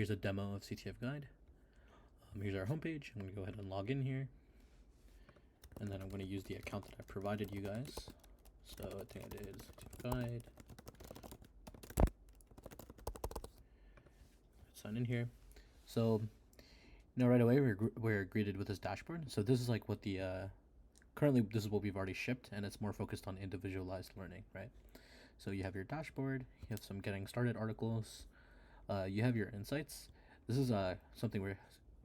Here's a demo of CTFGuide. Here's our homepage. I'm going to go ahead and log in here. And then I'm going to use the account that I provided you guys. So I think I did CTFGuide. Sign in here. So now right away we're greeted with this dashboard. So this is like what the currently this is what we've already shipped, and it's more focused on individualized learning, right? So you have your dashboard, you have some getting started articles, you have your insights. This is something we're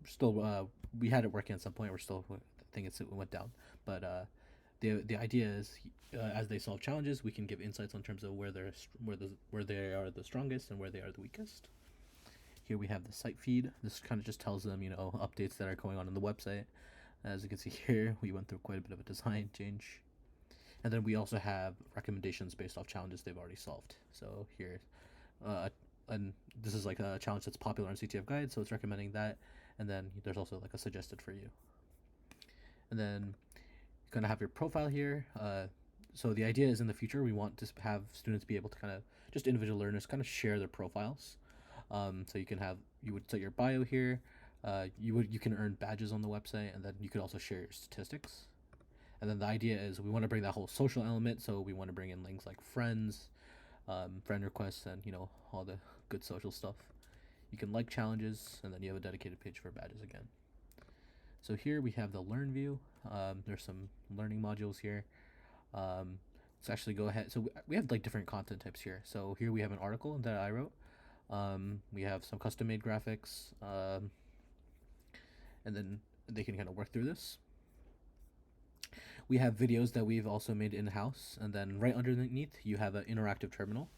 still we had it working at some point. We're still, I think it went down, but the idea is as they solve challenges, we can give insights in terms of where they are the strongest and where they are the weakest. Here we have the site feed. This kind of just tells them, you know, updates that are going on the website. As you can see here, we went through quite a bit of a design change. And then we also have recommendations based off challenges they've already solved. So here, and this is like a challenge that's popular on CTFGuide, so it's recommending that. And then there's also like a suggested for you. And then you're gonna have your profile here. So the idea is in the future, we want to have students be able to kind of, just individual learners, kind of share their profiles. So you would set your bio here. You can earn badges on the website, and then you could also share your statistics. And then the idea is we want to bring that whole social element, so we want to bring in links like friends, friend requests, and all the good social stuff. You can like challenges, and then you have a dedicated page for badges again. So here we have the learn view. There's some learning modules here. Let's actually go ahead. So we have like different content types here. So here we have an article that I wrote. We have some custom made graphics, and then they can kind of work through this. We have videos that we've also made in-house, and then right underneath you have an interactive terminal,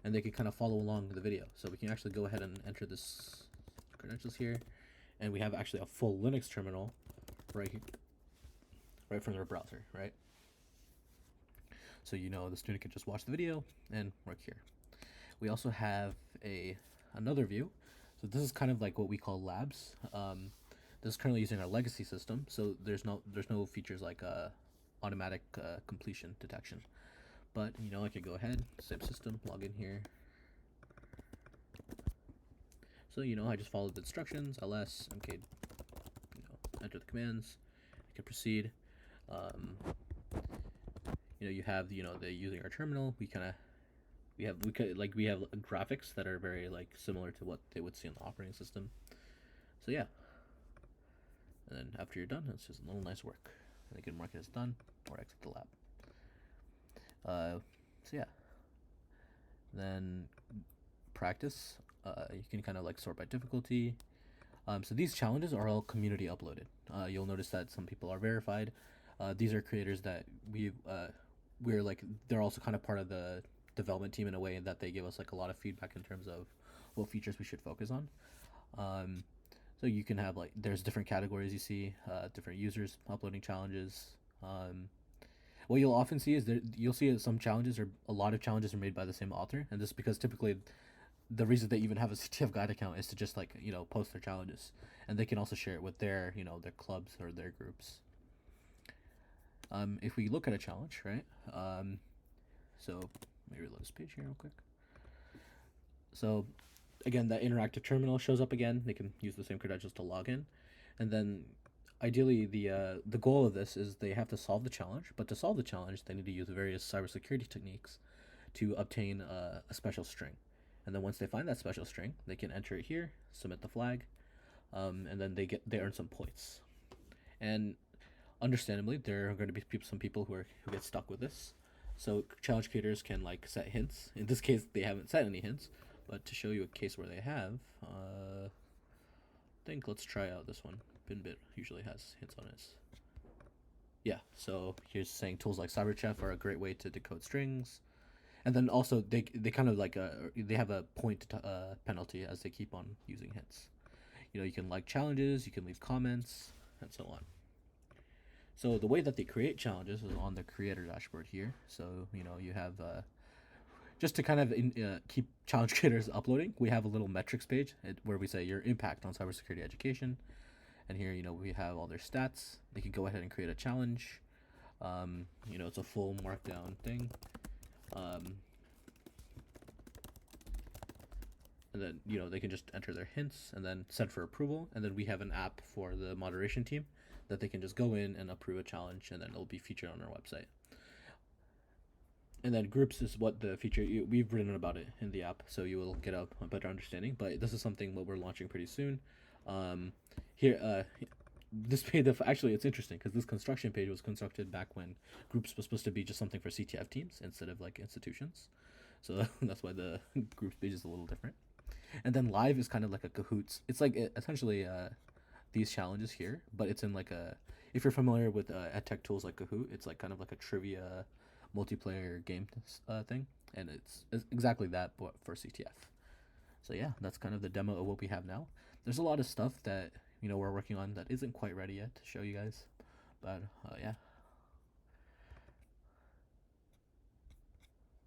and they can kind of follow along with the video. So we can actually go ahead and enter this credentials here, and we have actually a full Linux terminal right here, right from their browser, right? So the student can just watch the video and work here. We also have another view. So this is kind of like what we call labs. This is currently using our legacy system, so there's no features like automatic completion detection. But I could go ahead, same system, log in here. So I just followed the instructions, ls, mk, enter the commands. I can proceed. You have the using our terminal. We have graphics that are very similar to what they would see on the operating system. So yeah. And then after you're done, it's just a little nice work. And they can mark it as done or exit the lab. So yeah. Then practice. You can kind of sort by difficulty. So these challenges are all community uploaded. You'll notice that some people are verified. These are creators that they're also kind of part of the development team in a way that they give us a lot of feedback in terms of what features we should focus on. So you can have there's different categories you see, different users uploading challenges. What you'll often see is you'll see some challenges, or a lot of challenges, are made by the same author, and this is because typically the reason they even have a CTFGuide account is to just post their challenges, and they can also share it with their their clubs or their groups. If we look at a challenge, right? So let me reload this page here real quick. So again, that interactive terminal shows up again. They can use the same credentials to log in, and then ideally the goal of this is they have to solve the challenge. But to solve the challenge, they need to use various cybersecurity techniques to obtain a special string. And then once they find that special string, they can enter it here, submit the flag, and then they earn some points. And understandably, there are going to be some people who get stuck with this. So challenge creators can set hints. In this case, they haven't set any hints, but to show you a case where they have, I think let's try out this one. Binbit usually has hints on it. Yeah, so here's saying tools like CyberChef are a great way to decode strings. And then also they kind of they have a point penalty as they keep on using hints. You can like challenges, you can leave comments, and so on. So the way that they create challenges is on the creator dashboard here. So you have just to kind of keep challenge creators uploading, we have a little metrics page where we say your impact on cybersecurity education. And here we have all their stats. They can go ahead and create a challenge. It's a full markdown thing. and then they can just enter their hints and then send for approval, and then we have an app for the moderation team that they can just go in and approve a challenge, and then it'll be featured on our website. And then groups is what the feature we've written about it in the app, so you will get a better understanding. But this is something what we're launching pretty soon. Here, this page actually it's interesting because this construction page was constructed back when groups was supposed to be just something for CTF teams instead of like institutions. So that's why the groups page is a little different. And then live is kind of like a Kahoots. It's like essentially these challenges here, but it's in like a, if you're familiar with edtech tools like Kahoot, it's like kind of like a trivia multiplayer game thing, and it's exactly that but for CTF. So yeah, that's kind of the demo of what we have now. There's a lot of stuff that we're working on that isn't quite ready yet to show you guys, but yeah.